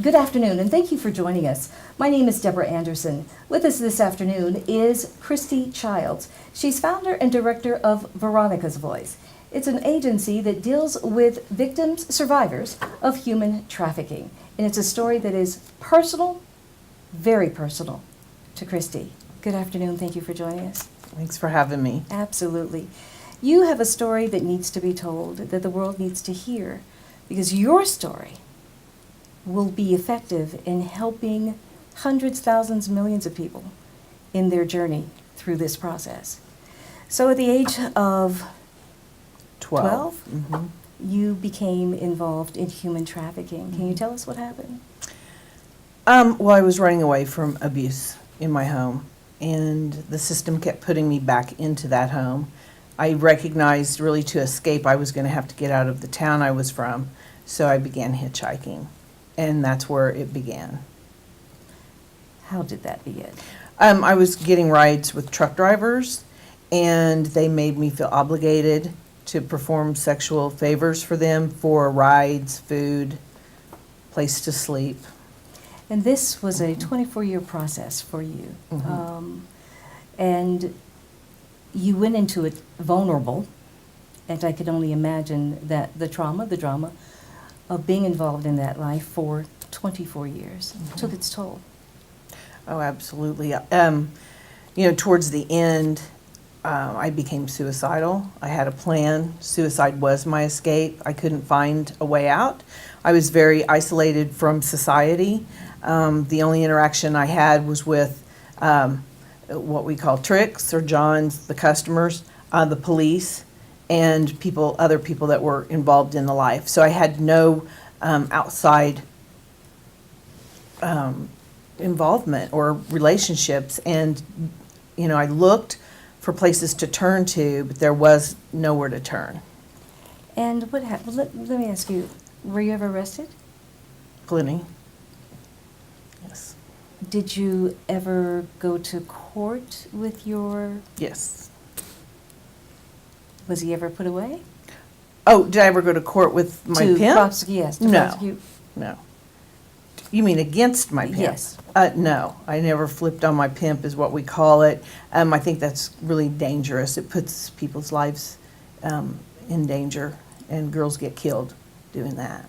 Good afternoon, and thank you for joining us. My name is Deborah Anderson. With us this afternoon is Kristy Childs. She's founder and director of Veronica's Voice. It's an agency that deals with victims, survivors of human trafficking. And it's a story that is personal, very personal, to Kristy. Good afternoon. Thank you for joining us. Thanks for having me. Absolutely. You have a story that needs to be told, that the world needs to hear, because your story will be effective in helping hundreds, thousands, millions of people in their journey through this process. So at the age of 12, Mm-hmm. you became involved in human trafficking. Can you tell us what happened? Well, I was running away from abuse in my home, and the system kept putting me back into that home. I recognized really to escape I was going to have to get out of the town I was from, so I began hitchhiking, and that's where it began. How did that begin? I was getting rides with truck drivers, and they made me feel obligated to perform sexual favors for them for rides, food, place to sleep. And this was a 24-year process for you. And you went into it vulnerable, and I could only imagine that the drama of being involved in that life for 24 years took its toll. Oh, absolutely. Towards the end, I became suicidal. I had a plan. Suicide was my escape. I couldn't find a way out. I was very isolated from society. The only interaction I had was with what we call tricks, or Johns, the customers, the police, and other people that were involved in the life. So I had no outside involvement or relationships, and I looked for places to turn to, but there was nowhere to turn. And what happened? Let me ask you, were you ever arrested? Plenty. Yes. Did you ever go to court with your... Yes. Was he ever put away? Oh, did I ever go to court with my pimp? Yes, to No. prosecute. No. You mean against my pimp? Yes. No, I never flipped on my pimp, is what we call it. I think that's really dangerous. It puts people's lives in danger, and girls get killed doing that.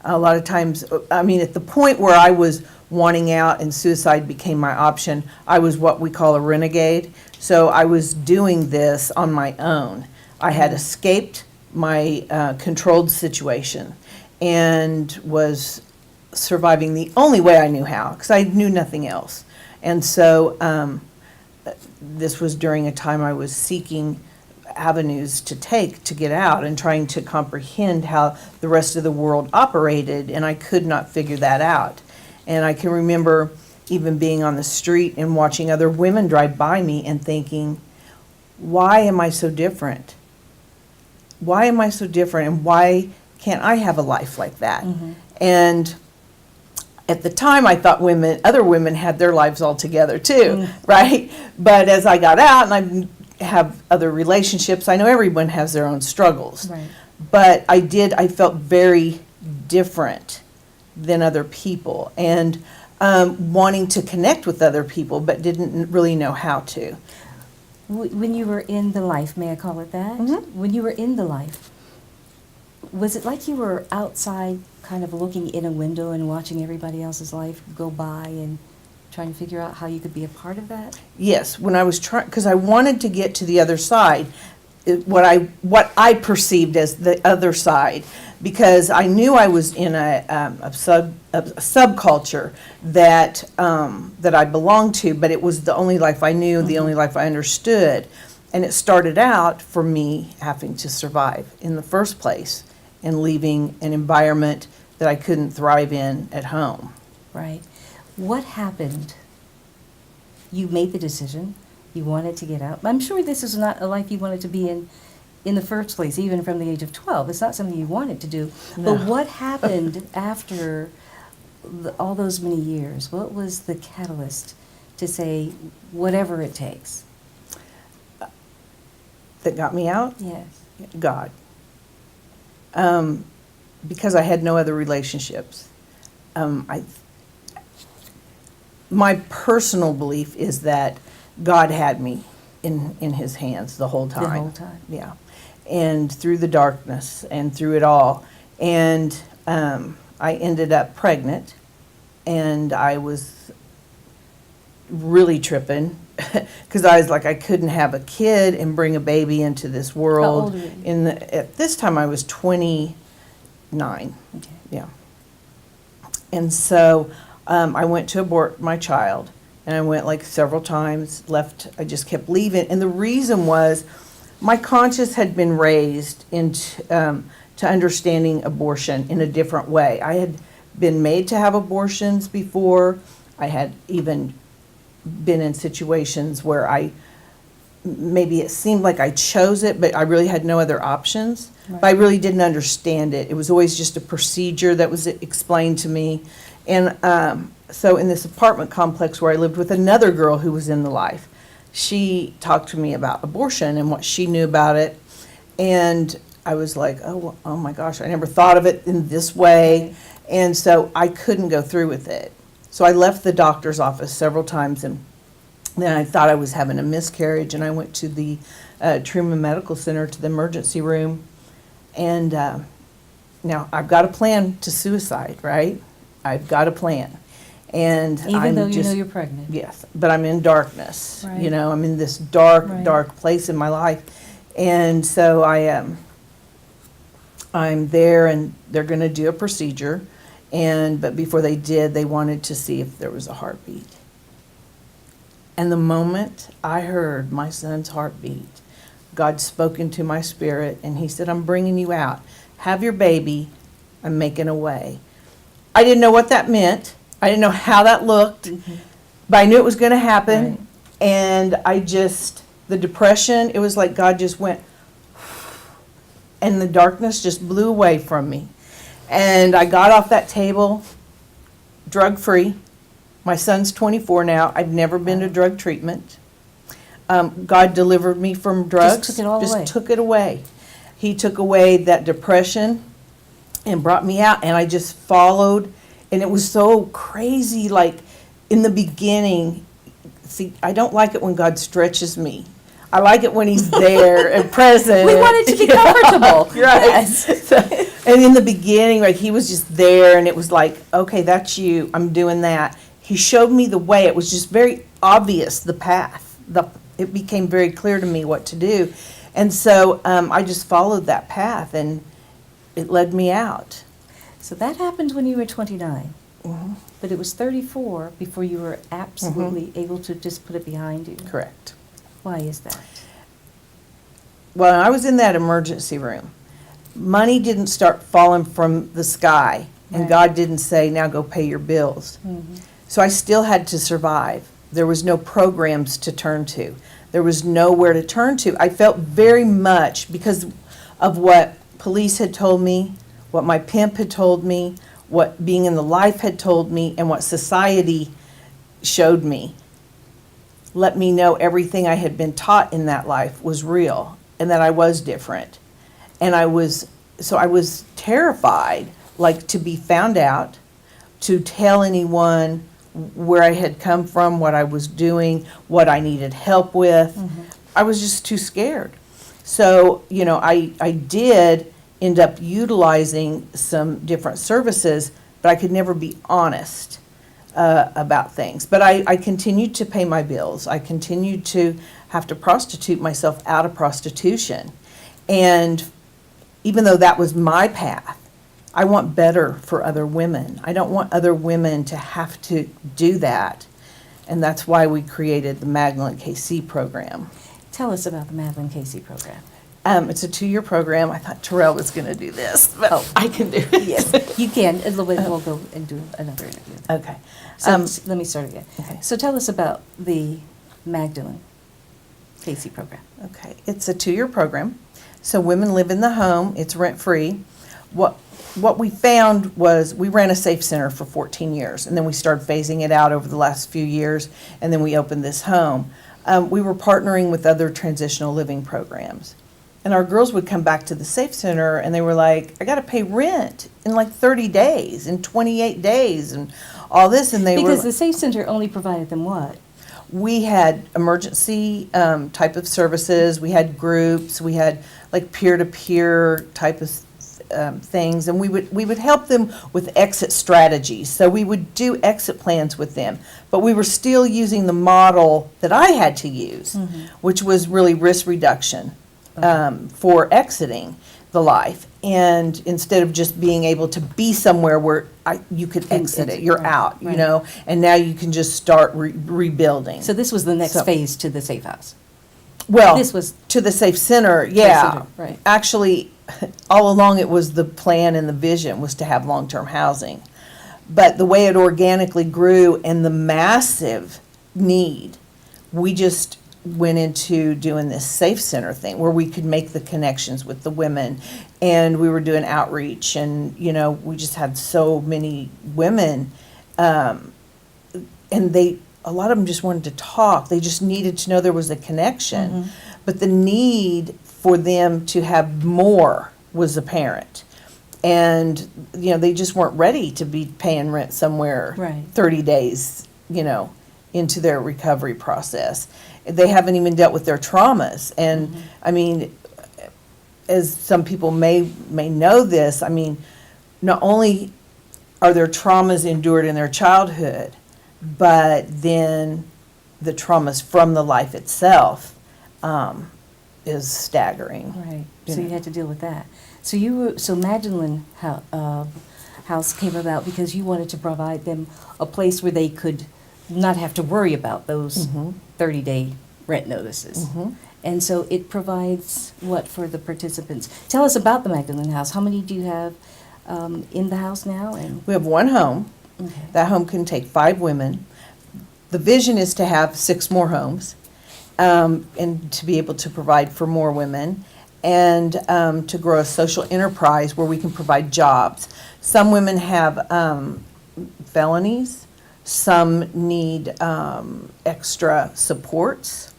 A lot of times, at the point where I was wanting out and suicide became my option, I was what we call a renegade. So I was doing this on my own. I had escaped my controlled situation and was surviving the only way I knew how, because I knew nothing else. And so this was during a time I was seeking avenues to take to get out and trying to comprehend how the rest of the world operated, and I could not figure that out. And I can remember even being on the street and watching other women drive by me and thinking, why am I so different? Why am I so different, and why can't I have a life like that? And at the time, I thought other women had their lives all together too, right? But as I got out and I have other relationships, I know everyone has their own struggles. Right. But I felt very different than other people, and wanting to connect with other people, but didn't really know how to. When you were in the life, may I call it that? When you were in the life, was it like you were outside kind of looking in a window and watching everybody else's life go by and trying to figure out how you could be a part of that? Yes, when I was trying, because I wanted to get to the other side, what I perceived as the other side, because I knew I was in a subculture that I belonged to, but it was the only life I knew, the only life I understood, and it started out for me having to survive in the first place and leaving an environment that I couldn't thrive in at home. Right. What happened? You made the decision. You wanted to get out. I'm sure this is not a life you wanted to be in the first place, even from the age of 12. It's not something you wanted to do. No. But what happened after all those many years? What was the catalyst to say, whatever it takes? That got me out? Yes. God. Because I had no other relationships. I my personal belief is that God had me in his hands the whole time. The whole time. Yeah. And through the darkness and through it all. And I ended up pregnant, and I was really tripping because I was like, I couldn't have a kid and bring a baby into this world. old were you? At this time I was 29. Okay. Yeah. And so I went to abort my child, and I went like several times, I just kept leaving. And the reason was my conscience had been raised into to understanding abortion in a different way. I had been made to have abortions before. I had even been in situations where maybe it seemed like I chose it, but I really had no other options. Right. But I really didn't understand it. It was always just a procedure that was explained to me. And so in this apartment complex where I lived with another girl who was in the life, she talked to me about abortion and what she knew about it. And I was like, oh my gosh, I never thought of it in this way. Right. And so I couldn't go through with it. So I left the doctor's office several times, and then I thought I was having a miscarriage, and I went to the Truman Medical Center, to the emergency room. And now I've got a plan to suicide, right? I've got a plan. And Even though you know you're pregnant. Yes, but I'm in darkness. Right. You know, I'm in this dark, Right. dark place in my life. And so I'm there, and they're going to do a procedure. But before they did, they wanted to see if there was a heartbeat. And the moment I heard my son's heartbeat, God spoke into my spirit, and he said, I'm bringing you out. Have your baby. I'm making a way. I didn't know what that meant. I didn't know how that looked, but I knew it was going to happen. Right. And the depression, it was like God just went, and the darkness just blew away from me. And I got off that table, drug-free. My son's 24 now. I've never been to drug treatment. God delivered me from drugs. Just took it all away. Just took it away. He took away that depression and brought me out, and I just followed. And it was so crazy, like in the beginning. See, I don't like it when God stretches me. I like it when he's there and present. We want it to be comfortable. Right. Yes. And in the beginning, like, he was just there, and it was like, okay, that's you. I'm doing that. He showed me the way. It was just very obvious, the path. It became very clear to me what to do. And so I just followed that path, and it led me out. So that happened when you were 29. Mm-hmm. But it was 34 before you were absolutely able to just put it behind you. Correct. Why is that? Well, I was in that emergency room. Money didn't start falling from the sky, and Right. God didn't say, now go pay your bills. Mm-hmm. So I still had to survive. There was no programs to turn to. There was nowhere to turn to. I felt very much, because of what police had told me, what my pimp had told me, what being in the life had told me, and what society showed me, let me know everything I had been taught in that life was real, and that I was different. And I was terrified, like, to be found out, to tell anyone where I had come from, what I was doing, what I needed help with. Mm-hmm. I was just too scared. So, I did end up utilizing some different services, but I could never be honest about things. But I continued to pay my bills. I continued to have to prostitute myself out of prostitution. And even though that was my path, I want better for other women. I don't want other women to have to do that. And that's why we created the Magdalene KC program. Tell us about the Madeline Casey program. It's a 2-year program. I thought Terrell was going to do this, but I can do it. Yes, you can. A little bit, we'll go and do another interview. Okay. So let me start again. Okay. So tell us about the Magdalene Casey program. Okay. It's a 2-year program. So women live in the home. It's rent-free. What we found was we ran a safe center for 14 years, and then we started phasing it out over the last few years, and then we opened this home. We were partnering with other transitional living programs. And our girls would come back to the Safe Center and they were like, I got to pay rent in like 30 days, in 28 days, and all this. And they Because were. the Safe Center only provided them what? We had emergency type of services. We had groups. We had like peer-to-peer type of things, and we would help them with exit strategies. So we would do exit plans with them, but we were still using the model that I had to use, which was really risk reduction for exiting the life. And instead of just being able to be somewhere where you could exit it, you're out, you know, and now you can just start rebuilding. So this was the next phase to the Safe House. Well, this was to the Safe Center, yeah. Center, right. Actually, all along it was the plan and the vision was to have long-term housing. But the way it organically grew and the massive need, we just went into doing this Safe Center thing where we could make the connections with the women, and we were doing outreach, and you know, we just had so many women, and a lot of them just wanted to talk. They just needed to know there was a connection, but the need for them to have more was apparent. And you know, they just weren't ready to be paying rent somewhere 30 days, you know, into their recovery process. They haven't even dealt with their traumas. And I mean, as some people may know this, I mean, not only are there traumas endured in their childhood, but then the traumas from the life itself is staggering. Right. So you had to deal with that. So Magdalene House came about because you wanted to provide them a place where they could not have to worry about those 30-day rent notices. And so it provides what for the participants? Tell us about the Magdalene House. How many do you have in the house now? And we have one home. That home can take 5 women. The vision is to have 6 more homes, and to be able to provide for more women, and to grow a social enterprise where we can provide jobs. Some women have felonies. Some need extra supports.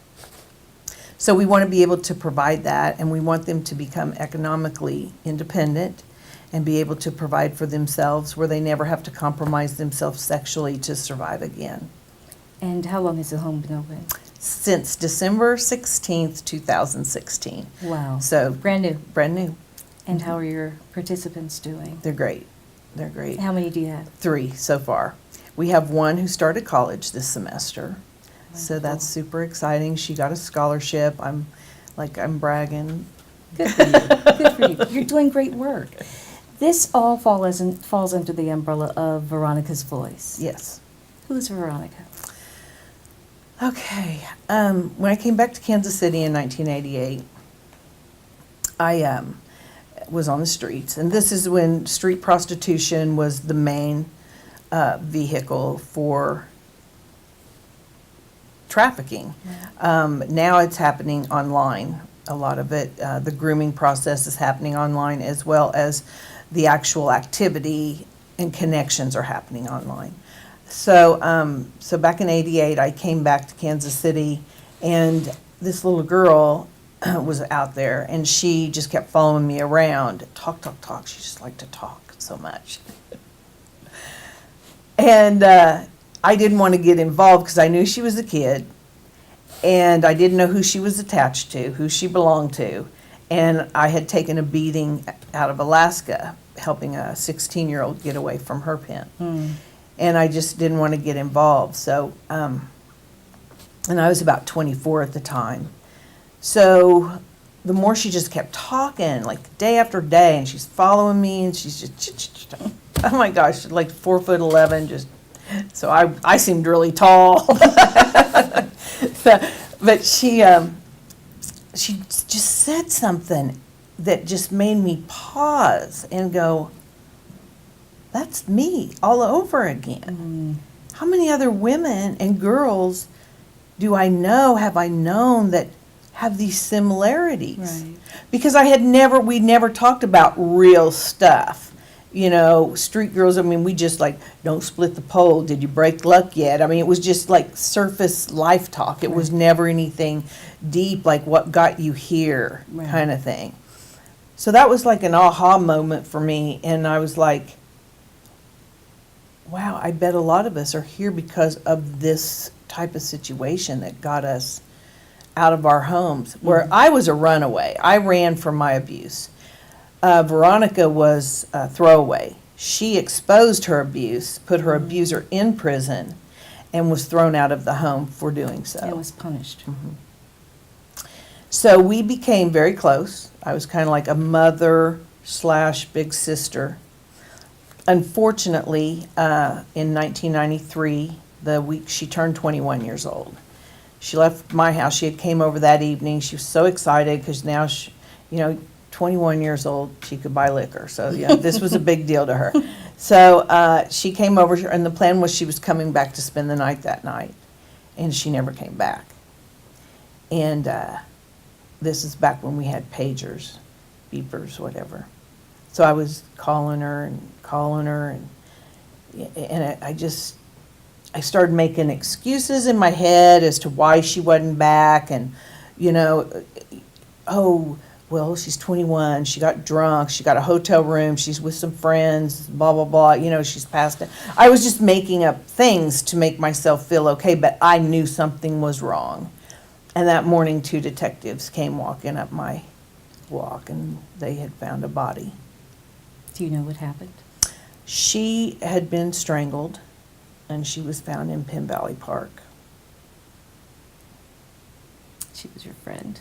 So we want to be able to provide that, and we want them to become economically independent and be able to provide for themselves where they never have to compromise themselves sexually to survive again. And how long has the home been open? Since December 16th, 2016. Wow. So brand new. Brand new. And how are your participants doing? They're great. They're great. How many do you have? 3 so far. We have one who started college this semester. So that's super exciting. She got a scholarship. I'm bragging. Good for you. Good for you. You're doing great work. This all falls under the umbrella of Veronica's Voice. Yes. Who's Veronica? Okay. When I came back to Kansas City in 1988, I was on the streets. And this is when street prostitution was the main vehicle for trafficking. Now it's happening online. A lot of it, the grooming process is happening online, as well as the actual activity and connections are happening online. So, so back in '88, I came back to Kansas City, and this little girl was out there, and she just kept following me around. Talk. She just liked to talk so much. And I didn't want to get involved because I knew she was a kid, and I didn't know who she was attached to, who she belonged to. And I had taken a beating out of Alaska, helping a 16-year-old get away from her pen. And I just didn't want to get involved. So, and I was about 24 at the time. So the more she just kept talking, like day after day, and she's following me, and she's just, oh my gosh, like 4'11", just, so I seemed really tall. But she just said something that just made me pause and go, that's me all over again. How many other women and girls do I know, have I known that have these similarities? Right. Because we never talked about real stuff. you know, street girls. I mean, we just like, don't split the pole. Did you break luck yet? I mean, it was just like surface life talk. It was never anything deep, like what got you here kind of thing. So that was like an aha moment for me. And I was like, wow, I bet a lot of us are here because of this type of situation that got us out of our homes. Where I was a runaway. I ran from my abuse. Veronica was a throwaway. She exposed her abuse, put her abuser in prison, and was thrown out of the home for doing so. And was punished. So we became very close. I was kind of like a mother / big sister. Unfortunately, in 1993, the week she turned 21 years old, she left my house. She had came over that evening. She was so excited because now, she, you know, 21 years old, she could buy liquor. So, yeah, this was a big deal to her. So she came over, and the plan was she was coming back to spend the night that night, and she never came back. And this is back when we had pagers, beepers, whatever. So I was calling her, and I started making excuses in my head as to why she wasn't back, and, you know, oh, well, she's 21, she got drunk, she got a hotel room, she's with some friends, blah, blah, blah, you know, she's passed it. I was just making up things to make myself feel okay, but I knew something was wrong. And that morning, 2 detectives came walking up my walk, and they had found a body. Do you know what happened? She had been strangled, and she was found in Penn Valley Park. She was your friend,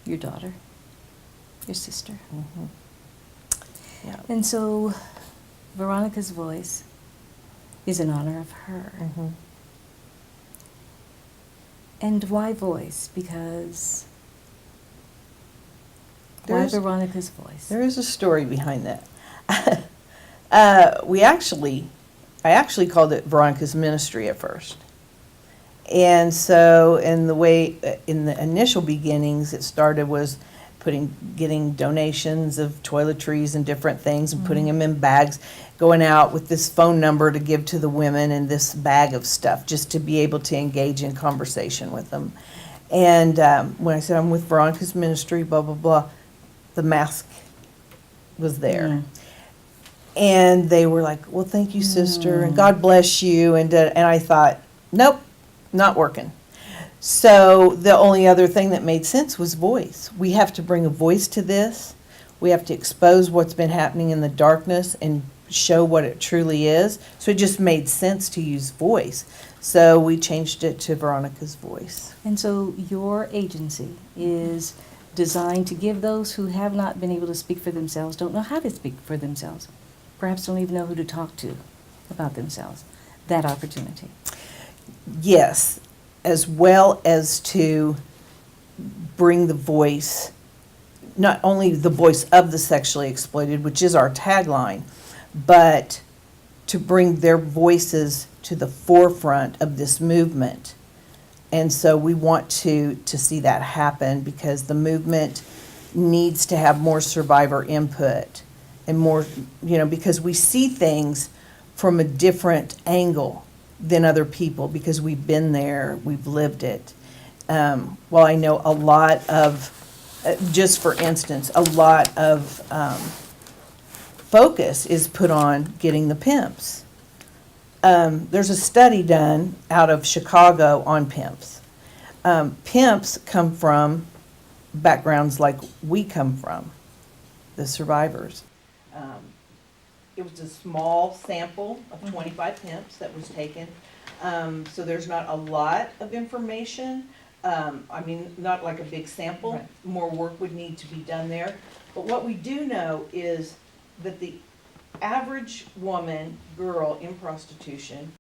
your daughter, your sister. Yeah. And so Veronica's voice is in honor of her. And why voice? Because why Veronica's voice? There is a story behind that. I actually called it Veronica's Ministry at first. And so in the initial beginnings, it started was getting donations of toiletries and different things and putting them in bags, going out with this phone number to give to the women and this bag of stuff just to be able to engage in conversation with them. And when I said I'm with Veronica's Ministry, blah, blah, blah, the mask was there. And they were like, well, thank you, sister, and God bless you. And I thought, nope, not working. So the only other thing that made sense was voice. We have to bring a voice to this. We have to expose what's been happening in the darkness and show what it truly is. So it just made sense to use voice. So we changed it to Veronica's Voice. And so your agency is designed to give those who have not been able to speak for themselves, don't know how to speak for themselves, perhaps don't even know who to talk to about themselves, that opportunity. Yes, as well as to bring the voice, not only the voice of the sexually exploited, which is our tagline, but to bring their voices to the forefront of this movement. And so we want to see that happen because the movement needs to have more survivor input and more, you know, because we see things from a different angle than other people because we've been there, we've lived it. Well, I know a lot of, just for instance, a lot of focus is put on getting the pimps. There's a study done out of Chicago on pimps. Pimps come from backgrounds like we come from, the survivors. It was a small sample of 25 pimps that was taken. So there's not a lot of information. I mean, not like a big sample. Right. More work would need to be done there. But what we do know is that the average woman, girl in prostitution